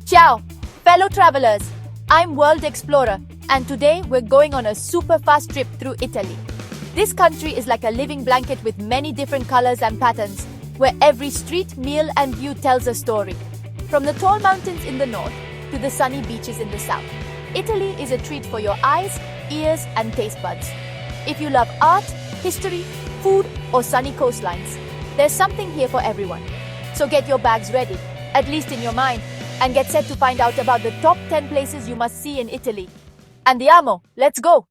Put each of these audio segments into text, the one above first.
Ciao, fellow travelers. I'm World Explorer, and today we're going on a super fast trip through Italy. This country is like a living blanket with many different colors and patterns, where every street, meal, and view tells a story. From the tall mountains in the north to the sunny beaches in the south, Italy is a treat for your eyes, ears, and taste buds. If you love art, history, food, or sunny coastlines, there's something here for everyone. So get your bags ready, at least in your mind, and get set to find out about the top 10 places you must see in Italy. Andiamo, let's go!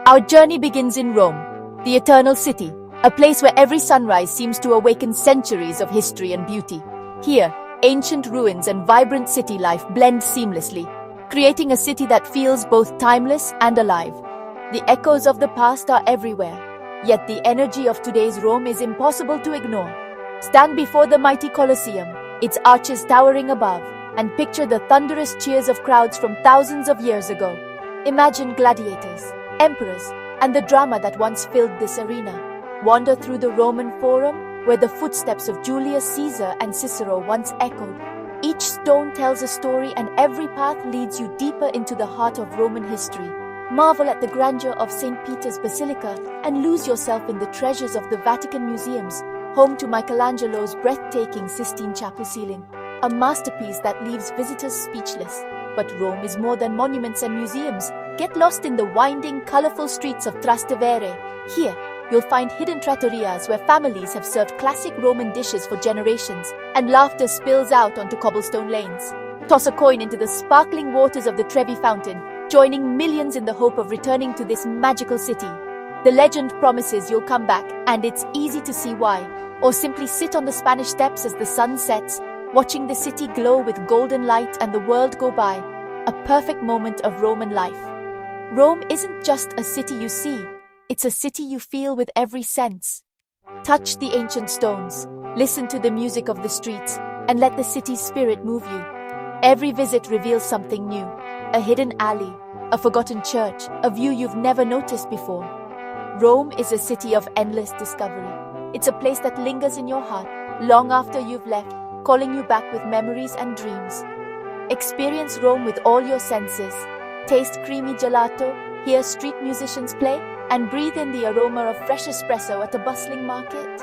Our journey begins in Rome, the eternal city, a place where every sunrise seems to awaken centuries of history and beauty. Here, ancient ruins and vibrant city life blend seamlessly, creating a city that feels both timeless and alive. The echoes of the past are everywhere, yet the energy of today's Rome is impossible to ignore. Stand before the mighty Colosseum, its arches towering above, and picture the thunderous cheers of crowds from thousands of years ago. Imagine gladiators, emperors, and the drama that once filled this arena. Wander through the Roman Forum, where the footsteps of Julius Caesar and Cicero once echoed. Each stone tells a story, and every path leads you deeper into the heart of Roman history. Marvel at the grandeur of St. Peter's Basilica and lose yourself in the treasures of the Vatican museums, home to Michelangelo's breathtaking Sistine Chapel ceiling, a masterpiece that leaves visitors speechless. But Rome is more than monuments and museums. Get lost in the winding, colorful streets of Trastevere. Here, you'll find hidden trattorias where families have served classic Roman dishes for generations, and laughter spills out onto cobblestone lanes. Toss a coin into the sparkling waters of the Trevi Fountain, joining millions in the hope of returning to this magical city. The legend promises you'll come back, and it's easy to see why. Or simply sit on the Spanish Steps as the sun sets, watching the city glow with golden light and the world go by. A perfect moment of Roman life. Rome isn't just a city you see, it's a city you feel with every sense. Touch the ancient stones, listen to the music of the streets, and let the city's spirit move you. Every visit reveals something new. A hidden alley, a forgotten church, a view you've never noticed before. Rome is a city of endless discovery. It's a place that lingers in your heart long after you've left, calling you back with memories and dreams. Experience Rome with all your senses. Taste creamy gelato, hear street musicians play, and breathe in the aroma of fresh espresso at a bustling market.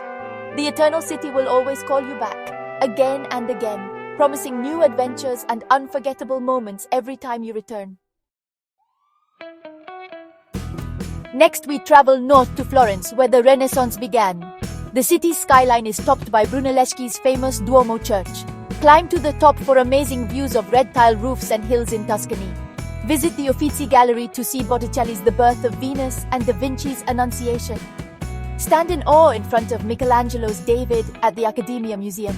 The Eternal City will always call you back, again and again, promising new adventures and unforgettable moments every time you return. Next, we travel north to Florence, where the Renaissance began. The city's skyline is topped by Brunelleschi's famous Duomo church. Climb to the top for amazing views of red tile roofs and hills in Tuscany. Visit the Uffizi Gallery to see Botticelli's The Birth of Venus and Da Vinci's Annunciation. Stand in awe in front of Michelangelo's David at the Accademia Museum.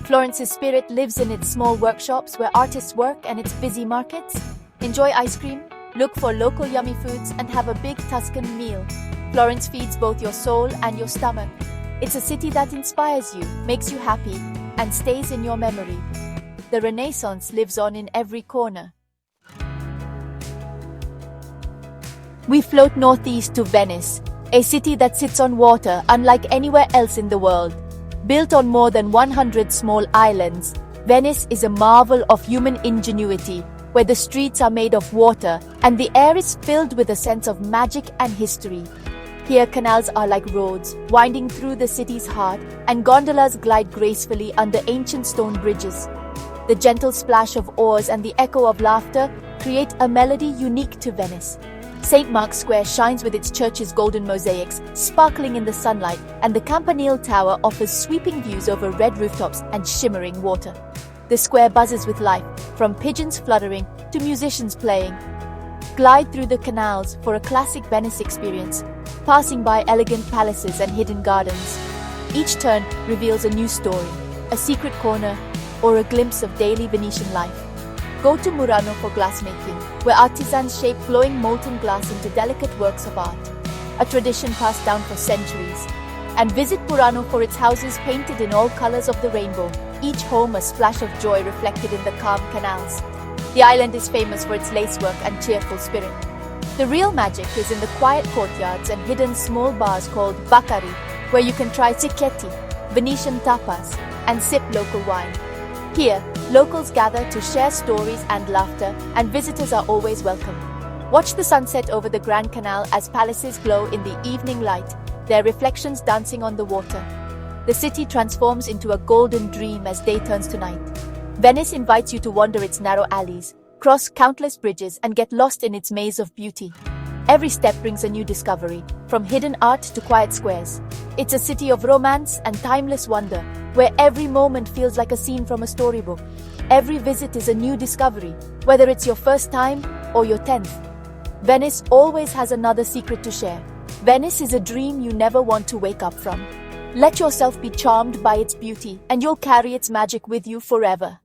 Florence's spirit lives in its small workshops where artists work and its busy markets. Enjoy ice cream, look for local yummy foods, and have a big Tuscan meal. Florence feeds both your soul and your stomach. It's a city that inspires you, makes you happy, and stays in your memory. The Renaissance lives on in every corner. We float northeast to Venice, a city that sits on water unlike anywhere else in the world. Built on more than 100 small islands, Venice is a marvel of human ingenuity, where the streets are made of water and the air is filled with a sense of magic and history. Here, canals are like roads, winding through the city's heart, and gondolas glide gracefully under ancient stone bridges. The gentle splash of oars and the echo of laughter create a melody unique to Venice. St. Mark's Square shines with its church's golden mosaics, sparkling in the sunlight, and the Campanile Tower offers sweeping views over red rooftops and shimmering water. The square buzzes with life, from pigeons fluttering to musicians playing. Glide through the canals for a classic Venice experience, passing by elegant palaces and hidden gardens. Each turn reveals a new story, a secret corner, or a glimpse of daily Venetian life. Go to Murano for glassmaking, where artisans shape glowing molten glass into delicate works of art, a tradition passed down for centuries. And visit Murano for its houses painted in all colors of the rainbow, each home a splash of joy reflected in the calm canals. The island is famous for its lacework and cheerful spirit. The real magic is in the quiet courtyards and hidden small bars called baccari, where you can try cicchetti, Venetian tapas, and sip local wine. Here, locals gather to share stories and laughter, and visitors are always welcome. Watch the sunset over the Grand Canal as palaces glow in the evening light, their reflections dancing on the water. The city transforms into a golden dream as day turns to night. Venice invites you to wander its narrow alleys, cross countless bridges, and get lost in its maze of beauty. Every step brings a new discovery, from hidden art to quiet squares. It's a city of romance and timeless wonder, where every moment feels like a scene from a storybook. Every visit is a new discovery, whether it's your first time or your 10th. Venice always has another secret to share. Venice is a dream you never want to wake up from. Let yourself be charmed by its beauty, and you'll carry its magic with you forever.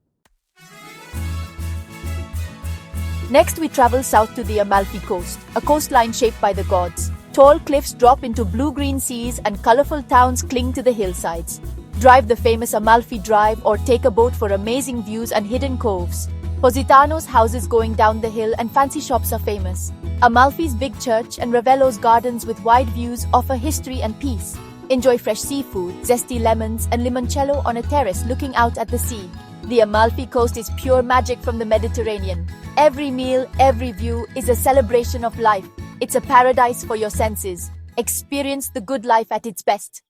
Next, we travel south to the Amalfi Coast, a coastline shaped by the gods. Tall cliffs drop into blue-green seas and colorful towns cling to the hillsides. Drive the famous Amalfi Drive or take a boat for amazing views and hidden coves. Positano's houses going down the hill and fancy shops are famous. Amalfi's big church and Ravello's gardens with wide views offer history and peace. Enjoy fresh seafood, zesty lemons, and limoncello on a terrace looking out at the sea. The Amalfi Coast is pure magic from the Mediterranean. Every meal, every view is a celebration of life. It's a paradise for your senses. Experience the good life at its best.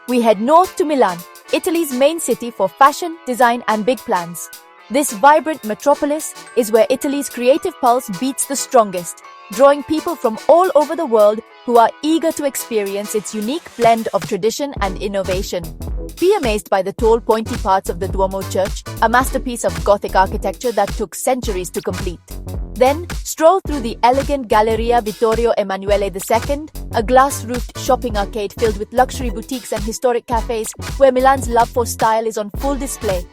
We head north to Milan, Italy's main city for fashion, design, and big plans. This vibrant metropolis is where Italy's creative pulse beats the strongest, drawing people from all over the world who are eager to experience its unique blend of tradition and innovation. Be amazed by the tall, pointy parts of the Duomo Church, a masterpiece of Gothic architecture that took centuries to complete. Then, stroll through the elegant Galleria Vittorio Emanuele II, a glass-roofed shopping arcade filled with luxury boutiques and historic cafes where Milan's love for style is on full display.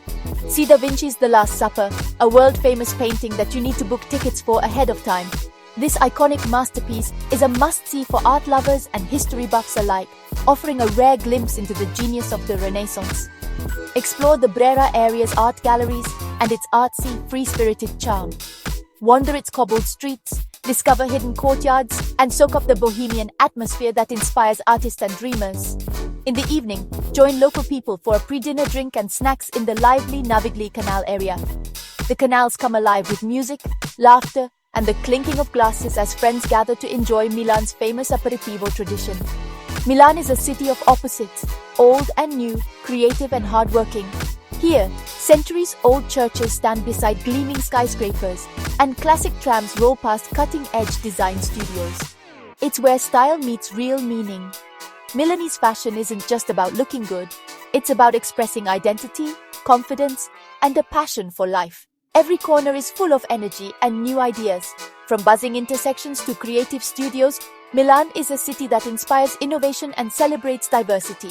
See Da Vinci's The Last Supper, a world-famous painting that you need to book tickets for ahead of time. This iconic masterpiece is a must-see for art lovers and history buffs alike, offering a rare glimpse into the genius of the Renaissance. Explore the Brera area's art galleries and its artsy, free-spirited charm. Wander its cobbled streets, discover hidden courtyards, and soak up the bohemian atmosphere that inspires artists and dreamers. In the evening, join local people for a pre-dinner drink and snacks in the lively Navigli Canal area. The canals come alive with music, laughter, and the clinking of glasses as friends gather to enjoy Milan's famous aperitivo tradition. Milan is a city of opposites, old and new, creative and hardworking. Here, centuries-old churches stand beside gleaming skyscrapers, and classic trams roll past cutting-edge design studios. It's where style meets real meaning. Milanese fashion isn't just about looking good, it's about expressing identity, confidence, and a passion for life. Every corner is full of energy and new ideas. From buzzing intersections to creative studios, Milan is a city that inspires innovation and celebrates diversity.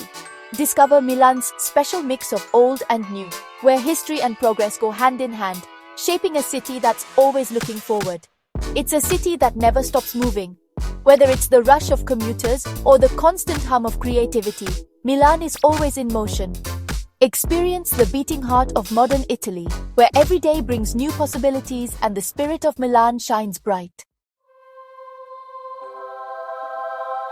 Discover Milan's special mix of old and new, where history and progress go hand in hand, shaping a city that's always looking forward. It's a city that never stops moving. Whether it's the rush of commuters or the constant hum of creativity, Milan is always in motion. Experience the beating heart of modern Italy, where every day brings new possibilities and the spirit of Milan shines bright.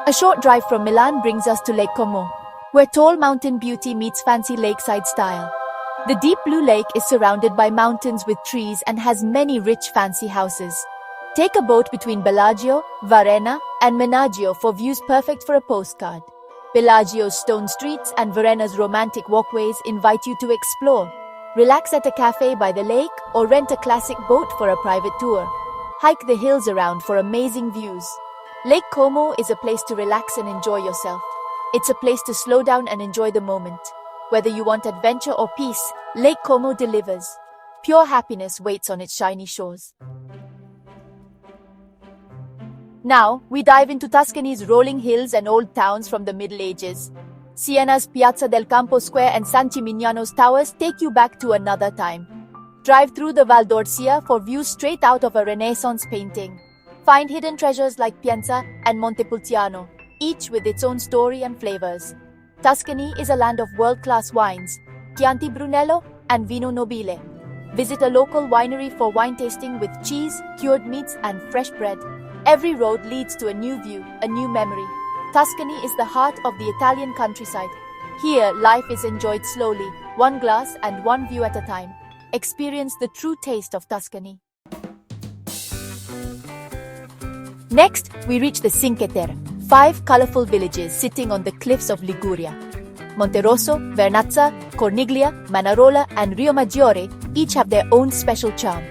A short drive from Milan brings us to Lake Como, where tall mountain beauty meets fancy lakeside style. The deep blue lake is surrounded by mountains with trees and has many rich fancy houses. Take a boat between Bellagio, Varenna, and Menaggio for views perfect for a postcard. Bellagio's stone streets and Varenna's romantic walkways invite you to explore. Relax at a cafe by the lake or rent a classic boat for a private tour. Hike the hills around for amazing views. Lake Como is a place to relax and enjoy yourself. It's a place to slow down and enjoy the moment. Whether you want adventure or peace, Lake Como delivers. Pure happiness waits on its shiny shores. Now, we dive into Tuscany's rolling hills and old towns from the Middle Ages. Siena's Piazza del Campo Square and San Gimignano's towers take you back to another time. Drive through the Val d'Orcia for views straight out of a Renaissance painting. Find hidden treasures like Pienza and Montepulciano, each with its own story and flavors. Tuscany is a land of world-class wines, Chianti Brunello and Vino Nobile. Visit a local winery for wine tasting with cheese, cured meats, and fresh bread. Every road leads to a new view, a new memory. Tuscany is the heart of the Italian countryside. Here, life is enjoyed slowly, one glass and one view at a time. Experience the true taste of Tuscany. Next, we reach the Cinque Terre, 5 colorful villages sitting on the cliffs of Liguria. Monterosso, Vernazza, Corniglia, Manarola, and Riomaggiore each have their own special charm.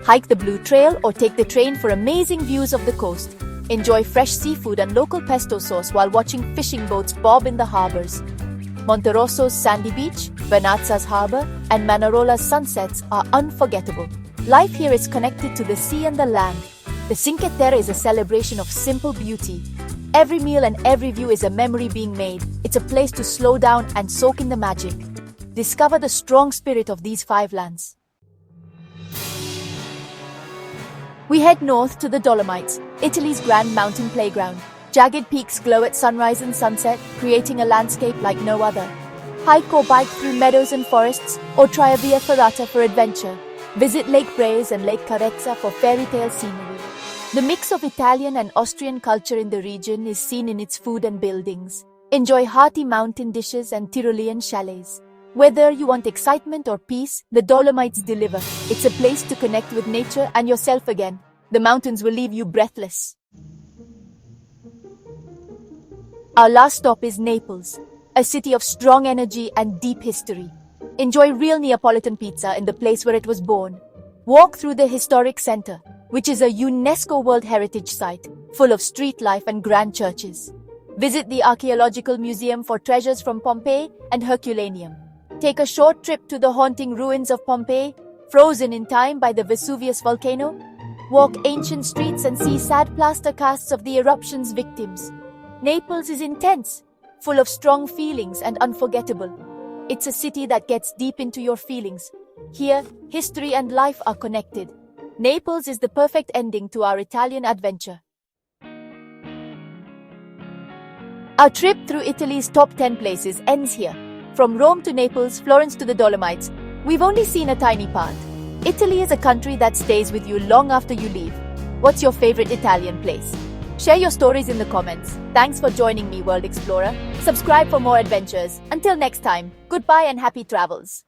Hike the Blue Trail or take the train for amazing views of the coast. Enjoy fresh seafood and local pesto sauce while watching fishing boats bob in the harbors. Monterosso's sandy beach, Vernazza's harbor, and Manarola's sunsets are unforgettable. Life here is connected to the sea and the land. The Cinque Terre is a celebration of simple beauty. Every meal and every view is a memory being made. It's a place to slow down and soak in the magic. Discover the strong spirit of these 5 lands. We head north to the Dolomites, Italy's grand mountain playground. Jagged peaks glow at sunrise and sunset, creating a landscape like no other. Hike or bike through meadows and forests, or try a via ferrata for adventure. Visit Lake Braze and Lake Carezza for fairy tale scenery. The mix of Italian and Austrian culture in the region is seen in its food and buildings. Enjoy hearty mountain dishes and Tyrolean chalets. Whether you want excitement or peace, the Dolomites deliver. It's a place to connect with nature and yourself again. The mountains will leave you breathless. Our last stop is Naples, a city of strong energy and deep history. Enjoy real Neapolitan pizza in the place where it was born. Walk through the historic center, which is a UNESCO World Heritage Site, full of street life and grand churches. Visit the Archaeological Museum for treasures from Pompeii and Herculaneum. Take a short trip to the haunting ruins of Pompeii, frozen in time by the Vesuvius volcano. Walk ancient streets and see sad plaster casts of the eruption's victims. Naples is intense, full of strong feelings and unforgettable. It's a city that gets deep into your feelings. Here, history and life are connected. Naples is the perfect ending to our Italian adventure. Our trip through Italy's top 10 places ends here. From Rome to Naples, Florence to the Dolomites, we've only seen a tiny part. Italy is a country that stays with you long after you leave. What's your favorite Italian place? Share your stories in the comments. Thanks for joining me, World Explorer. Subscribe for more adventures. Until next time, goodbye and happy travels.